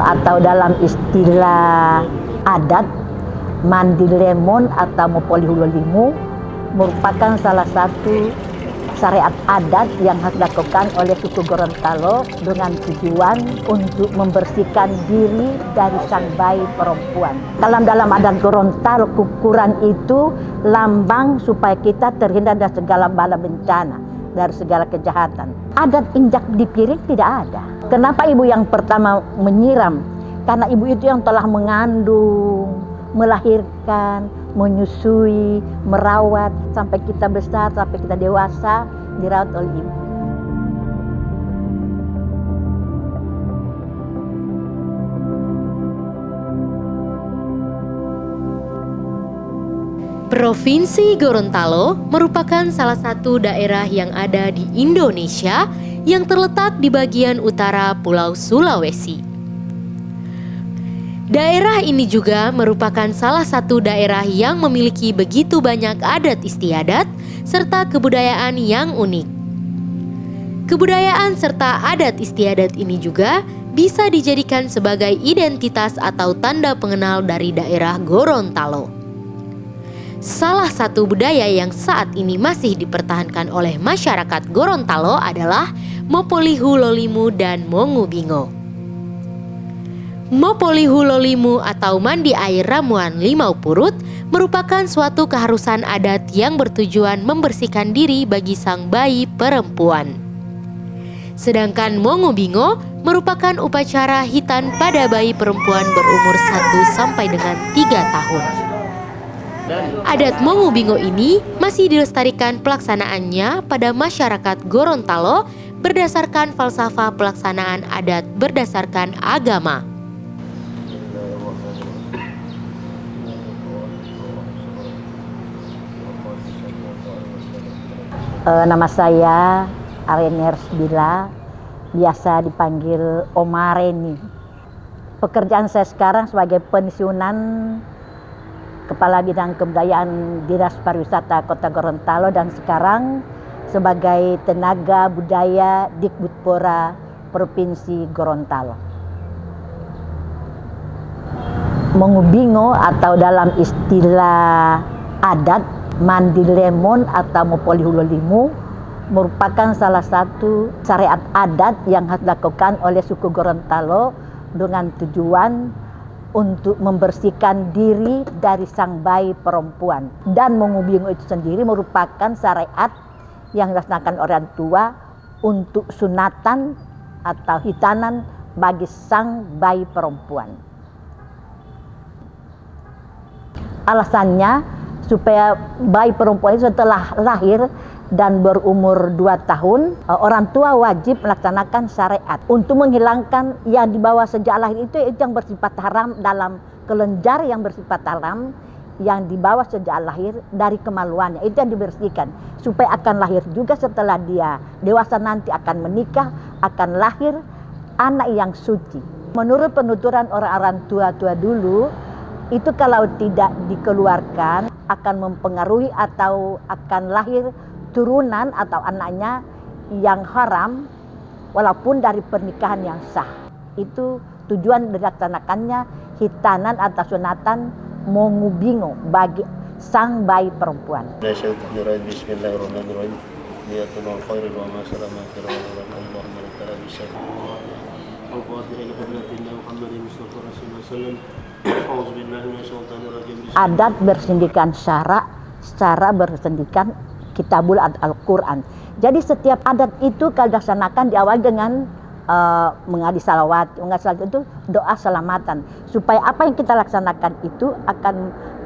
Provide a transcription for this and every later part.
atau dalam istilah adat, mandi lemon atau mopolihulimu merupakan salah satu syariat adat yang harus dilakukan oleh suku Gorontalo dengan tujuan untuk membersihkan diri dari sang bayi perempuan. Dalam adat Gorontalo, kukuran itu lambang supaya kita terhindar dari segala bala bencana, dari segala kejahatan. Adat injak di piring tidak ada. Kenapa ibu yang pertama menyiram? Karena ibu itu yang telah mengandung, melahirkan, menyusui, merawat sampai kita besar, sampai kita dewasa, dirawat oleh ibu. Provinsi Gorontalo merupakan salah satu daerah yang ada di Indonesia yang terletak di bagian utara Pulau Sulawesi. Daerah ini juga merupakan salah satu daerah yang memiliki begitu banyak adat istiadat serta kebudayaan yang unik. Kebudayaan serta adat istiadat ini juga bisa dijadikan sebagai identitas atau tanda pengenal dari daerah Gorontalo. Salah satu budaya yang saat ini masih dipertahankan oleh masyarakat Gorontalo adalah Mopolihulolimu dan Mongubingo. Mopolihulolimu atau mandi air ramuan limau purut merupakan suatu keharusan adat yang bertujuan membersihkan diri bagi sang bayi perempuan. Sedangkan Mongubingo merupakan upacara hitan pada bayi perempuan berumur 1 sampai dengan 3 tahun. Adat Mongubingo ini masih dilestarikan pelaksanaannya pada masyarakat Gorontalo berdasarkan falsafah pelaksanaan adat berdasarkan agama. Nama saya Arener Bila, biasa dipanggil Oma Reni. Pekerjaan saya sekarang sebagai pensiunan Kepala Bidang Kebudayaan Dinas Pariwisata Kota Gorontalo dan sekarang sebagai tenaga budaya Dikbudpora Provinsi Gorontalo. Mongubingo atau dalam istilah adat, mandi lemon atau mopolihulimu merupakan salah satu syariat adat yang harus dilakukan oleh suku Gorontalo dengan tujuan untuk membersihkan diri dari sang bayi perempuan. Dan Mongubingo itu sendiri merupakan syariat yang dilaksanakan orang tua untuk sunatan atau hitanan bagi sang bayi perempuan. Alasannya supaya bayi perempuan itu setelah lahir dan berumur 2 tahun, orang tua wajib melaksanakan syariat untuk menghilangkan yang dibawa sejak lahir itu yang bersifat haram, dalam kelenjar yang bersifat haram yang dibawa sejak lahir dari kemaluannya, itu yang dibersihkan supaya akan lahir juga setelah dia dewasa nanti akan menikah, akan lahir anak yang suci. Menurut penuturan orang-orang tua-tua dulu, itu kalau tidak dikeluarkan akan mempengaruhi atau akan lahir turunan atau anaknya yang haram walaupun dari pernikahan yang sah. Itu tujuan dilaksanakannya hitanan atau sunatan Mongubingo bagi sang bayi perempuan. Bismillahirrahmanirrahim. Niyatul khairil wa ma salama Adat bersendikan syara bersendikan kitabul Al-Quran. Jadi setiap adat itu kalau dilaksanakan diawali dengan mengadi salawat. Mengadi salawat itu doa selamatan supaya apa yang kita laksanakan itu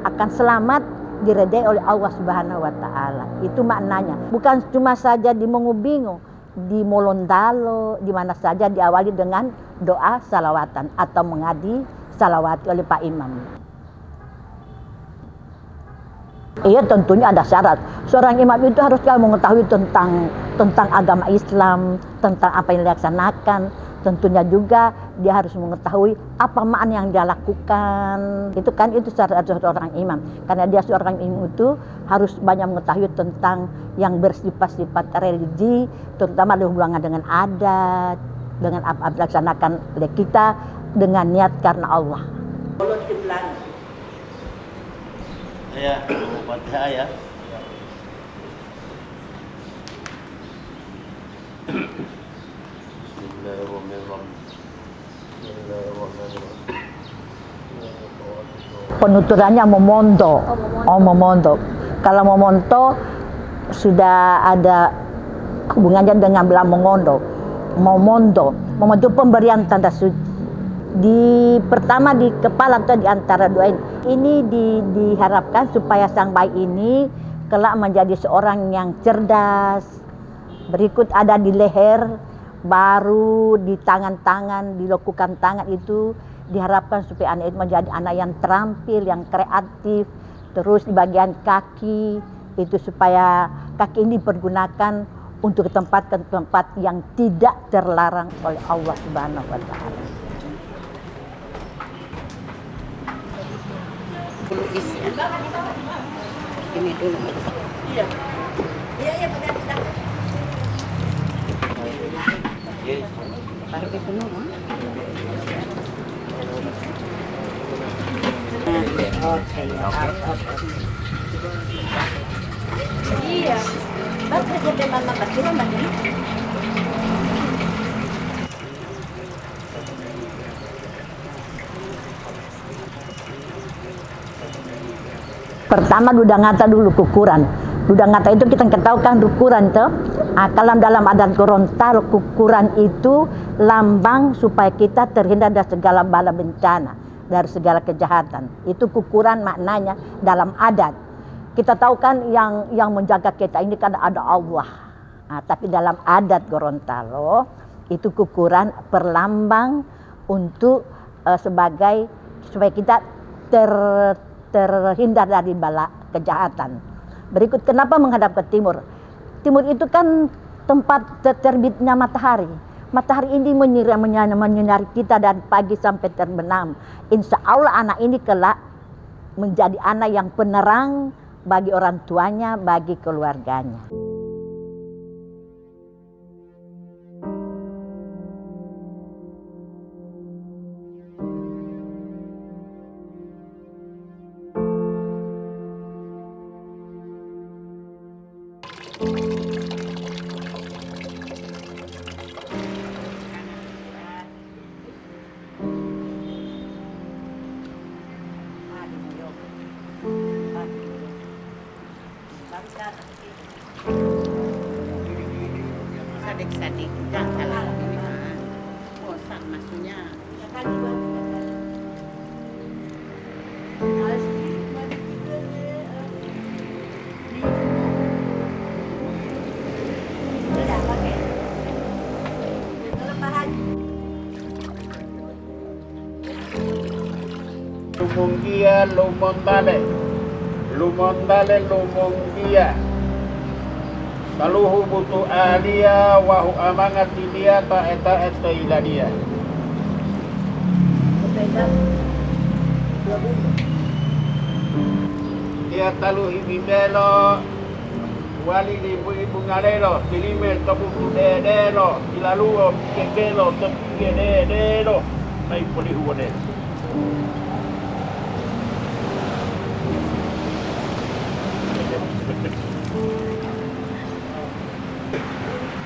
akan selamat, diredai oleh Allah Subhanahu wa taala. Itu maknanya. Bukan cuma saja di Mongubingo, di Molondalo, di mana saja diawali dengan doa salawatan atau mengadi salawat oleh Pak Imam. Iya, tentunya ada syarat. Seorang imam itu harus mengetahui tentang agama Islam, tentang apa yang dilaksanakan. Tentunya juga dia harus mengetahui apa makna yang dia lakukan. Itu syarat seorang imam. Karena dia seorang imam itu harus banyak mengetahui tentang yang bersifat-sifat religi, terutama ada hubungan dengan adat, dengan apa dilaksanakan oleh kita dengan niat karena Allah. Ayah, Fatihah ya. Bismillahirrahmanirrahim. Penuturannya memonto. Oh, memonto. Kalau memonto sudah ada hubungannya dengan bilang mengondo. Memonto itu pemberian tanda suci. Pertama di kepala atau di antara dua ini diharapkan supaya sang bayi ini kelak menjadi seorang yang cerdas. Berikut ada di leher, baru di tangan-tangan, di lekukan tangan itu diharapkan supaya anak itu menjadi anak yang terampil, yang kreatif. Terus di bagian kaki itu supaya kaki ini dipergunakan untuk ke tempat yang tidak terlarang oleh Allah Subhanahu wa taala. Dulu isi. Ini dulu. Iya. Iya, baru itu dulu. Oke. Iya. Bapak jadi mama kecil mana? Pertama duda ngata dulu kukuran. Duda ngata itu kita ketahukan kukuran tuh. Kalau dalam adat Gorontalo kukuran itu lambang supaya kita terhindar dari segala bala bencana, dari segala kejahatan. Itu kukuran maknanya dalam adat. Kita tahu kan yang menjaga kita ini kan ada Allah. Nah, tapi dalam adat Gorontalo itu kukuran perlambang untuk sebagai supaya kita terhindar dari bala kejahatan. Berikut kenapa menghadap ke timur? Timur itu kan tempat terbitnya matahari. Matahari ini menyinari kita dari pagi sampai terbenam. Insya Allah anak ini kelak menjadi anak yang penerang bagi orang tuanya, bagi keluarganya. Sadik-sadik, jangan salah ini mah. Bosan maksudnya. Lumungia, lumontale, lumontale, lumungia. Kaluhu butu alia, wahu amangat dia, ta eta iladia. Dia taluhi bibelo, wali ibu ngalelo, tilimel toputu dedelo, ilaluo, kekelo, toputu dedelo, may polihuwa de.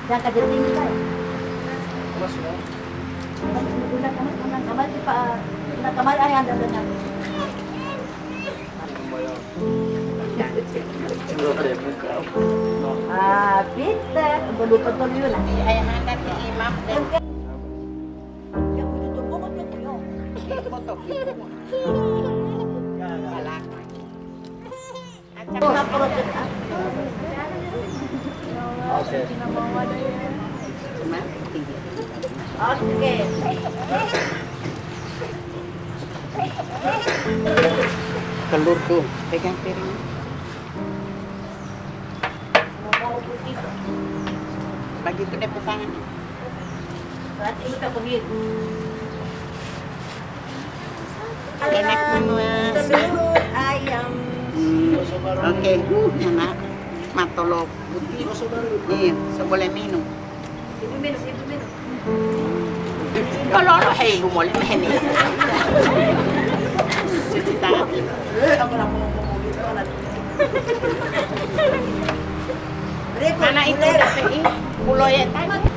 Yang kerja tinggi kan? Kamar ayah anda dengar. Pinter, betul yun lah. Ayah anda ke imam dan Yang begitu tunggu betul yun. foto itu. Galak. Tuh, proses Oke. Cuma tinggi. Oke. Telur tuh, pegang piring. Bagi itu deh pesangan. Berarti kita pergi. Enak banget. Telur ayam. Oke, enak. Matolo putih. Iya, seboleh minum. Ibu minum. Kalau hey lumol mehni. Cerita. Mana itu KPI? Pulau ya tadi.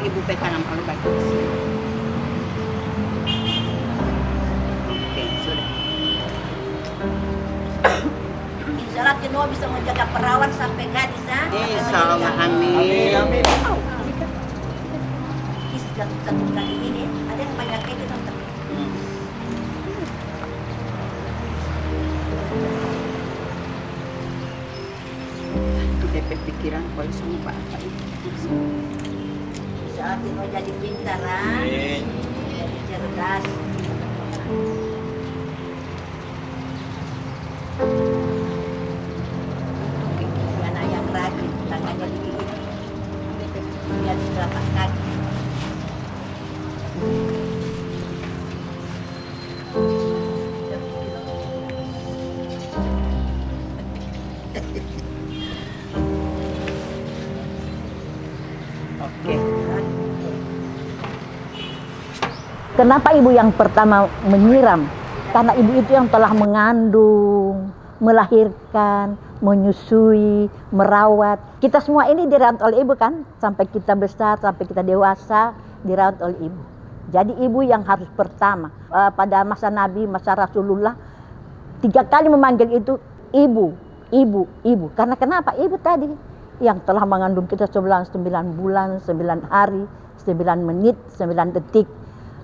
Ibu pekanam kalau baik. Oke, sudah. Insya Allah Tino bisa menjaga perawan sampai gadis ya. Insya Allah, amin. Satu kali ini ada yang banyak itu tante. Itu DP pikiran kalau sama Pak apa itu. Saat Tino jadi pintar lah. Jadi cerdas. Anak yang rajin, tangannya digigit. Lihat telapak kaki. Oke. Kenapa ibu yang pertama menyiram? Karena ibu itu yang telah mengandung, melahirkan, menyusui, merawat. Kita semua ini dirawat oleh ibu kan? Sampai kita besar, sampai kita dewasa, dirawat oleh ibu. Jadi ibu yang harus pertama. Pada masa Nabi, masa Rasulullah, 3 kali memanggil itu ibu, ibu, ibu. Karena kenapa? Ibu tadi yang telah mengandung kita 9 bulan, 9 hari, 9 menit, 9 detik.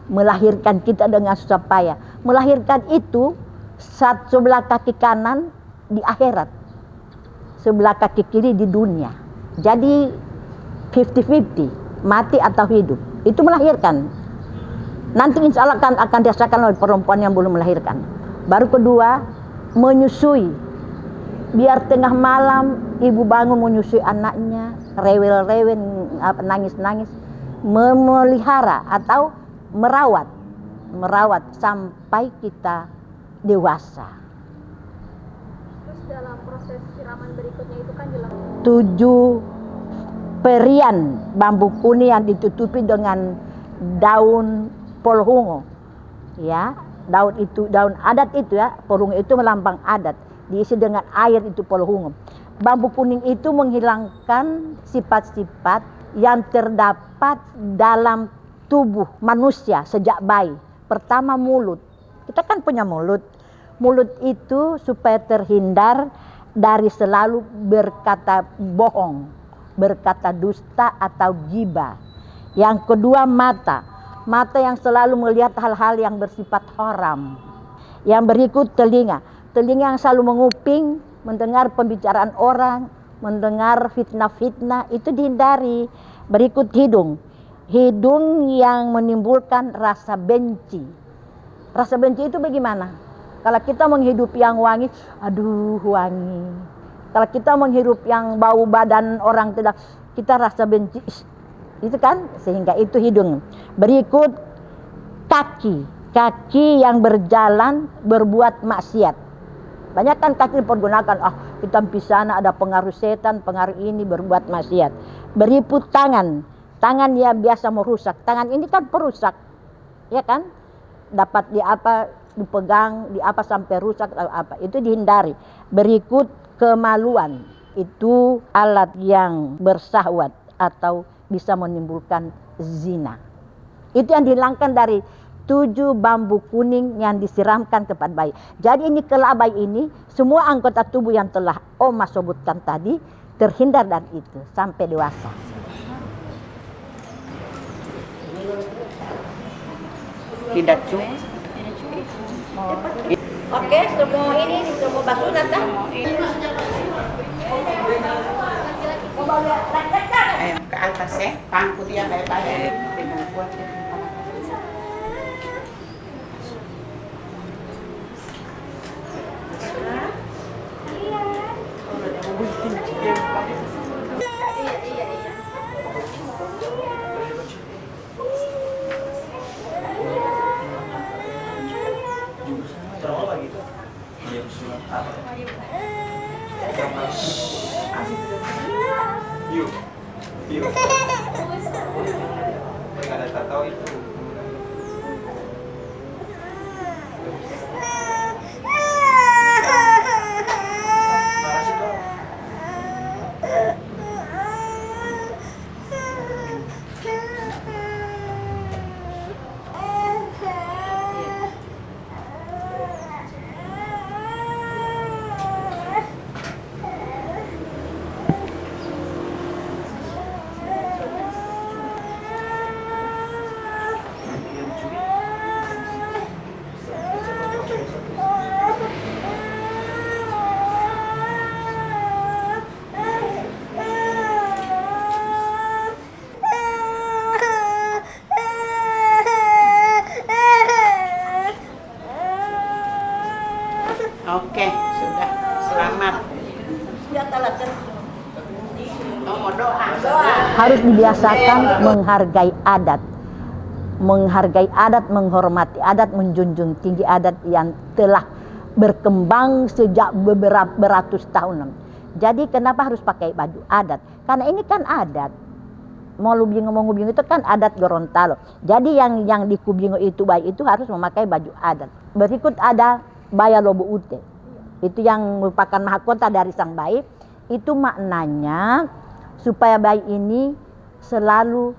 Melahirkan kita dengan susah payah. Melahirkan itu sebelah kaki kanan di akhirat, sebelah kaki kiri di dunia. Jadi 50-50, mati atau hidup. Itu melahirkan. Nanti insya Allah akan dirasakan oleh perempuan yang belum melahirkan. Baru kedua, menyusui. Biar tengah malam ibu bangun menyusui anaknya, rewel-rewel, nangis-nangis, memelihara atau merawat sampai kita dewasa. Terus dalam proses siraman berikutnya itu kan dilakukan 7 perian bambu kuning yang ditutupi dengan daun polhungo, ya, daun adat itu ya, polhungo itu melambang adat, diisi dengan air itu polhungo. Bambu kuning itu menghilangkan sifat-sifat yang terdapat dalam tubuh manusia sejak bayi. Pertama mulut. Kita kan punya mulut. Mulut itu supaya terhindar dari selalu berkata bohong, berkata dusta atau gibah. Yang kedua mata. Mata yang selalu melihat hal-hal yang bersifat haram. Yang berikut telinga. Telinga yang selalu menguping, mendengar pembicaraan orang, mendengar fitnah-fitnah, itu dihindari. Berikut hidung. Hidung yang menimbulkan rasa benci. Rasa benci itu bagaimana? Kalau kita menghidup yang wangi, aduh wangi. Kalau kita menghirup yang bau badan orang tidak, kita rasa benci. Itu kan, sehingga itu hidung. Berikut kaki. Kaki yang berjalan berbuat maksiat. Banyak kan kaki dipergunakan, kita pisana ada pengaruh setan, pengaruh ini berbuat maksiat. Berikut tangan. Tangan yang biasa merusak. Tangan ini kan perusak, ya kan? Dapat dipegang, sampai rusak atau apa. Itu dihindari. Berikut kemaluan. Itu alat yang bersahwat atau bisa menimbulkan zina. Itu yang dihilangkan dari 7 bambu kuning yang disiramkan kepada bayi. Jadi ini kelak bayi ini, semua anggota tubuh yang telah Oma sebutkan tadi, terhindar dari itu sampai dewasa. Tidak cuy. Oke, semua ini semua basuh kan? Ke atas ya, pangku dia baik-baik. Dengan kuat ya. Yuk. Nggak ada tahu itu. Mau doa. Harus dibiasakan menghargai adat, menghormati adat, menjunjung tinggi adat yang telah berkembang sejak beberapa beratus tahun. Jadi kenapa harus pakai baju adat? Karena ini kan adat. Mau Kubingo itu kan adat Gorontalo. Jadi yang di Kubingo itu baik itu harus memakai baju adat. Berikut ada Baya Lobo Ute. Itu yang merupakan mahkota dari sang bayi. Itu maknanya supaya bayi ini selalu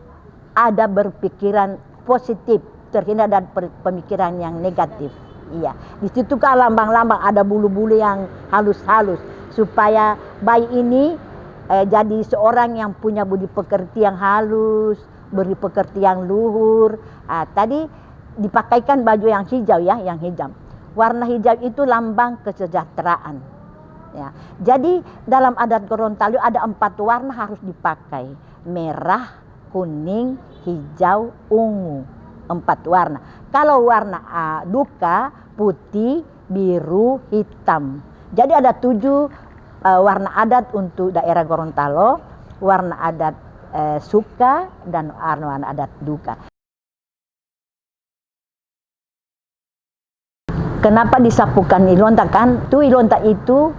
ada berpikiran positif, terhindar dari pemikiran yang negatif. Iya, di situ kan lambang-lambang ada bulu-bulu yang halus-halus supaya bayi ini jadi seorang yang punya budi pekerti yang halus, budi pekerti yang luhur. Tadi dipakaikan baju yang hijau ya, yang hijau. Warna hijau itu lambang kesejahteraan. Ya, jadi dalam adat Gorontalo ada 4 warna harus dipakai: merah, kuning, hijau, ungu. 4 warna. Kalau warna duka, putih, biru, hitam. Jadi ada 7 warna adat untuk daerah Gorontalo, warna adat suka dan warna adat duka. Kenapa disapukan ilonta kan? Ilonta itu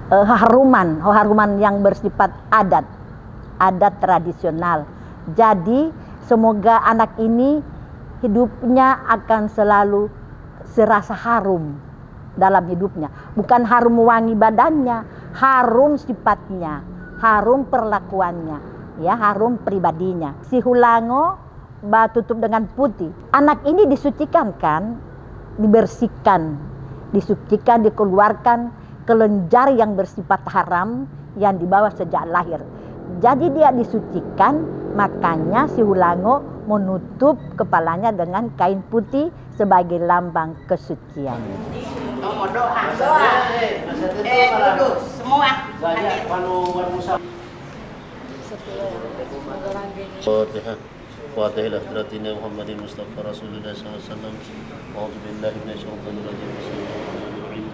haruman yang bersifat adat tradisional. Jadi semoga anak ini hidupnya akan selalu serasa harum dalam hidupnya. Bukan harum wangi badannya, harum sifatnya, harum perlakuannya, ya, harum pribadinya. Si Hulango tutup dengan putih. Anak ini disucikan kan, dibersihkan, disucikan, dikeluarkan kelenjar yang bersifat haram yang dibawa sejak lahir. Jadi dia disucikan, makanya si Hulango menutup kepalanya dengan kain putih sebagai lambang kesucian. Mau doa. Duduk semua. Fatihah. Fatihah ila hadratina Muhammadin Mustafa Rasulullah SAW. A'udzu billahi minasyaitonir rajim. Bismillahirrahmanirrahim.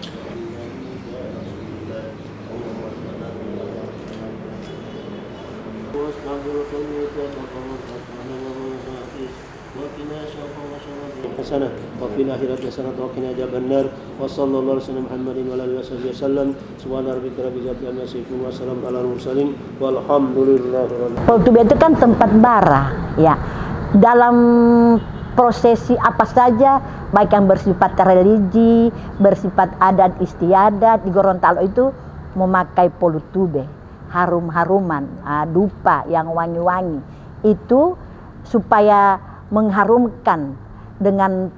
Hasanah wa fil akhirati hasanah wa qina adzabannar wa sallallahu alaihi wasallam Muhammadin wa alihi wasallam subhana rabbika rabbil izzati amma yasifun wa salamun alal mursalin walhamdulillahi rabbil alamin. Poltube itu kan tempat bara ya. Dalam prosesi apa saja baik yang bersifat religi, bersifat adat istiadat di Gorontalo itu memakai poltube, harum-haruman, dupa yang wangi-wangi. Itu supaya mengharumkan dengan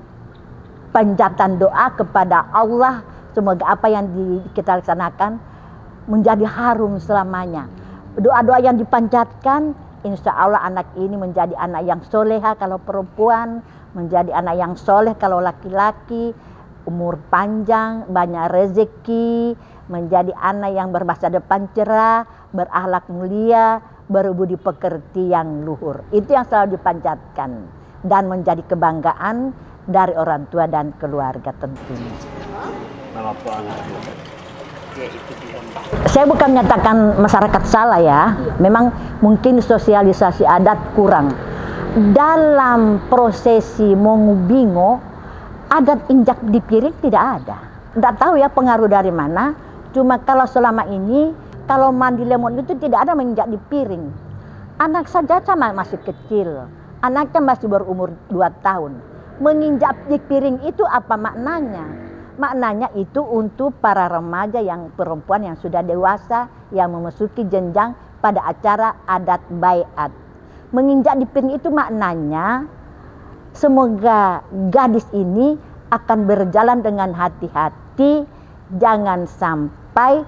panjatan doa kepada Allah, semoga apa yang kita laksanakan menjadi harum selamanya. Doa-doa yang dipanjatkan, insya Allah anak ini menjadi anak yang soleha kalau perempuan, menjadi anak yang soleh kalau laki-laki, umur panjang, banyak rezeki, menjadi anak yang berbahasa depan cerah, berakhlak mulia, berbudi pekerti yang luhur. Itu yang selalu dipanjatkan dan menjadi kebanggaan dari orang tua dan keluarga tentunya. Saya bukan menyatakan masyarakat salah ya, memang mungkin sosialisasi adat kurang. Dalam prosesi Mongubingo, adat injak di piring tidak ada. Tidak tahu ya pengaruh dari mana, cuma kalau selama ini, kalau mandi lemon itu tidak ada menginjak di piring. Anak saja sama masih kecil, anaknya masih berumur 2 tahun. Menginjak di piring itu apa maknanya? Maknanya itu untuk para remaja yang perempuan yang sudah dewasa yang memasuki jenjang pada acara adat baiat. Menginjak di piring itu maknanya semoga gadis ini akan berjalan dengan hati-hati, jangan sampai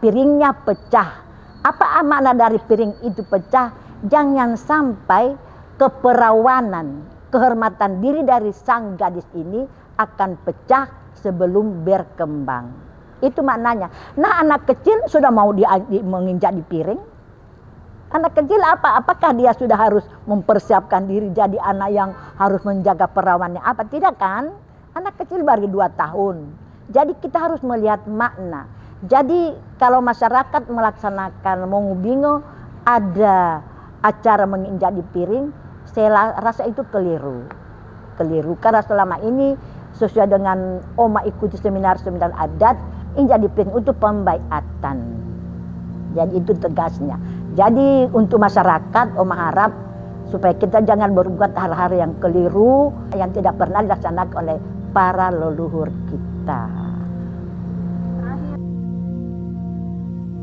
piringnya pecah. Apa makna dari piring itu pecah? Jangan sampai keperawanan, kehormatan diri dari sang gadis ini akan pecah sebelum berkembang. Itu maknanya. Nah, anak kecil sudah mau menginjak di piring? Anak kecil apakah dia sudah harus mempersiapkan diri jadi anak yang harus menjaga perawannya? Apa tidak kan? Anak kecil baru 2 tahun. Jadi kita harus melihat makna. Jadi kalau masyarakat melaksanakan Mongubingo ada acara menginjak di piring, saya rasa itu keliru. Karena selama ini sesuai dengan Oma ikuti seminar-seminar adat, injak di piring untuk pembaiatan. Jadi itu tegasnya. Jadi untuk masyarakat Oma harap supaya kita jangan berbuat hal-hal yang keliru yang tidak pernah dilaksanakan oleh para leluhur kita.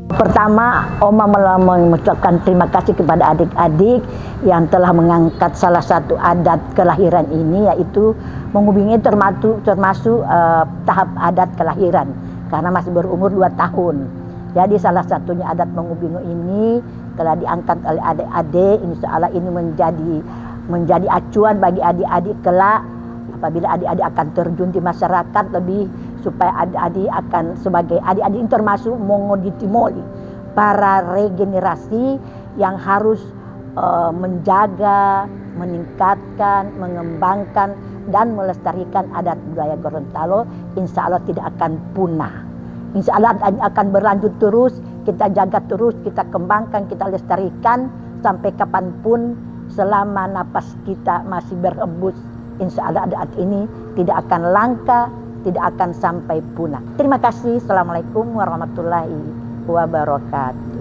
Pertama, Oma mengucapkan terima kasih kepada adik-adik yang telah mengangkat salah satu adat kelahiran ini, yaitu Mongubingo termasuk tahap adat kelahiran karena masih berumur 2 tahun. Jadi salah satunya adat Mongubingo ini telah diangkat oleh adik-adik. Insya Allah ini menjadi acuan bagi adik-adik kelak apabila adik-adik akan terjun di masyarakat, lebih supaya adik-adik akan sebagai adik-adik ini termasuk Mongoditimoli, para regenerasi yang harus menjaga, meningkatkan, mengembangkan dan melestarikan adat budaya Gorontalo. Insya Allah tidak akan punah. Insya Allah akan berlanjut terus, kita jaga terus, kita kembangkan, kita lestarikan sampai kapanpun selama napas kita masih berhembus. Insya Allah adat ini tidak akan langka, tidak akan sampai punah. Terima kasih. Assalamualaikum warahmatullahi wabarakatuh.